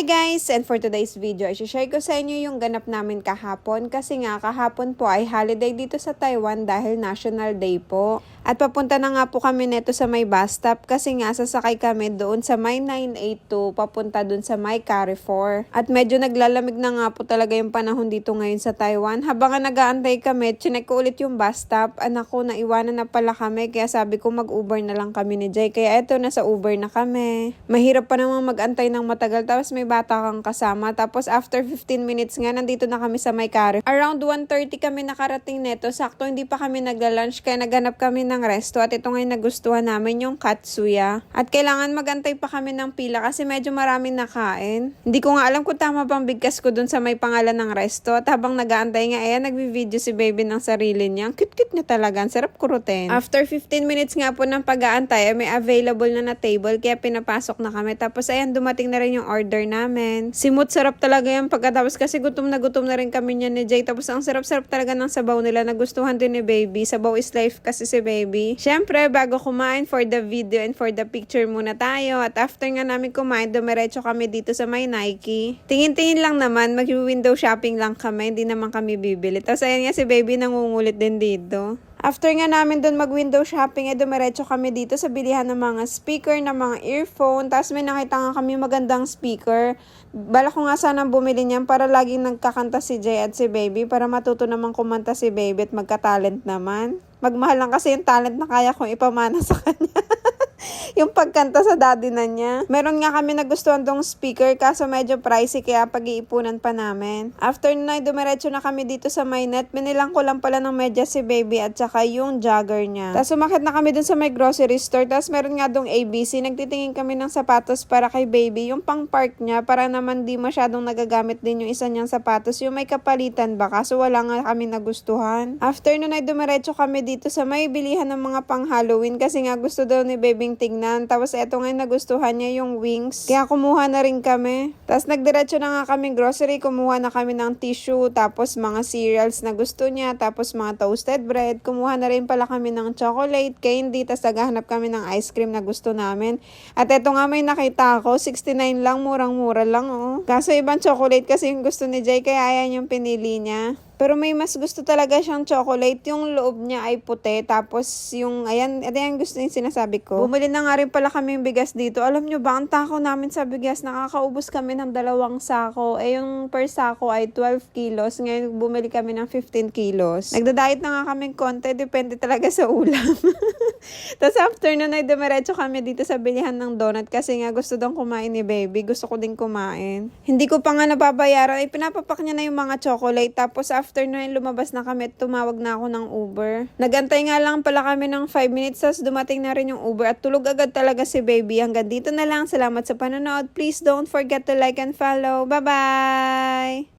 Hi guys! And for today's video, i-share ko sa inyo yung ganap namin kahapon kasi nga kahapon po ay holiday dito sa Taiwan dahil National Day po. At papunta na nga po kami neto sa may bus stop kasi nga sasakay kami doon sa may 982 papunta doon sa may Carrefour. At medyo naglalamig na nga po talaga yung panahon dito ngayon sa Taiwan. Habang nag-aantay kami, chinek ko ulit yung bus stop. Anak ko, naiwanan na pala kami kaya sabi ko mag-Uber na lang kami ni Jay. Kaya eto, nasa Uber na kami. Mahirap pa namang mag-antay ng matagal tapos may bata kang kasama. Tapos after 15 minutes nga, nandito na kami sa may Carrefour. Around 1:30 kami nakarating neto. Sakto hindi pa kami nagla-lunch kaya naghanap kami ng resto at ito ngayon nagustuhan namin yung katsuya. At kailangan magantay pa kami ng pila kasi medyo maraming nakain. Hindi ko nga alam kung tama bang bigkas ko dun sa may pangalan ng resto at habang nag-aantay nga ayan nagvi-video si baby ng sarili niya. Cute-cute niya talaga. Ang sarap kurutin. After 15 minutes nga po ng pag-aantay may available na table kaya pinapasok na kami. Tapos ayan dumating na rin yung order namin. Simut sarap talaga yan pagkatapos kasi gutom na rin kami niya ni Jay. Tapos ang sarap-sarap talaga ng sabaw nila. Nagustuhan din ni baby. Sabaw is life kasi si baby. Syempre, bago kumain for the video and for the picture muna tayo. At after nga namin kumain, dumiretso kami dito sa may Nike. Tingin-tingin lang naman, mag-window shopping lang kami. Hindi naman kami bibili. Tapos ayan nga si baby nangungulit din dito. After nga namin doon mag-window shopping, dumiretso kami dito sa bilihan ng mga speaker, ng mga earphone. Tapos may nakita nga kami magandang speaker. Bala ko nga sanang bumili niyan para laging nagkakanta si Jay at si baby para matuto naman kumanta si baby at magka-talent naman. Magmahal lang kasi yung talent na kaya kong ipamana sa kanya. Yung pagkanta sa daddy na niya. Meron nga kami nagustuhan tong speaker kaso medyo pricey kaya pag-iipunan pa namin. After na dumiretso na kami dito sa may net. Binilang ko lang pala ng medyas si baby at saka yung jogger niya. Tapos umakit na kami dun sa may grocery store. Tapos meron nga dong ABC. Nagtitingin kami ng sapatos para kay baby. Yung pang park niya para naman di masyadong nagagamit din yung isa niyang sapatos. Yung may kapalitan ba kaso wala nga kami nagustuhan. After nun ay dumiretso kami dito sa may bilihan ng mga pang Halloween kasi nga gusto daw ni baby tingnan. Tapos eto nga nagustuhan niya yung wings. Kaya kumuha na rin kami. Tapos nagdiretso na nga kami grocery. Kumuha na kami ng tissue. Tapos mga cereals na gusto niya. Tapos mga toasted bread. Kumuha na rin pala kami ng chocolate, candy. Tapos naghahanap kami ng ice cream na gusto namin. At eto nga may nakita ako. 69 lang. Murang-mura lang oh. Kaso ibang chocolate kasi yung gusto ni Jay. Kaya ayan yung pinili niya. Pero may mas gusto talaga siyang chocolate. Yung loob niya ay puti. Tapos yung, ayan, ito yung gusto yung sinasabi ko. Bumili na nga rin pala kami yung bigas dito. Alam nyo ba, ang takaw namin sa bigas, nakakaubos kami ng 2 sako. Eh yung per sako ay 12 kilos. Ngayon bumili kami ng 15 kilos. Nagda-diet na nga kami konti. Depende talaga sa ulam. Tapos after nun ay dumiretso kami dito sa bilihan ng donut. Kasi nga gusto daw kumain ni baby. Gusto ko din kumain. Hindi ko pa nga nababayaran. Ay pinapapak niya na yung mga chocolate. Tapos after nun, lumabas na kami at tumawag na ako ng Uber. Nagantay nga lang pala kami ng 5 minutes tapos dumating na rin yung Uber at tulog agad talaga si baby. Hanggang dito na lang. Salamat sa panonood. Please don't forget to like and follow. Bye-bye!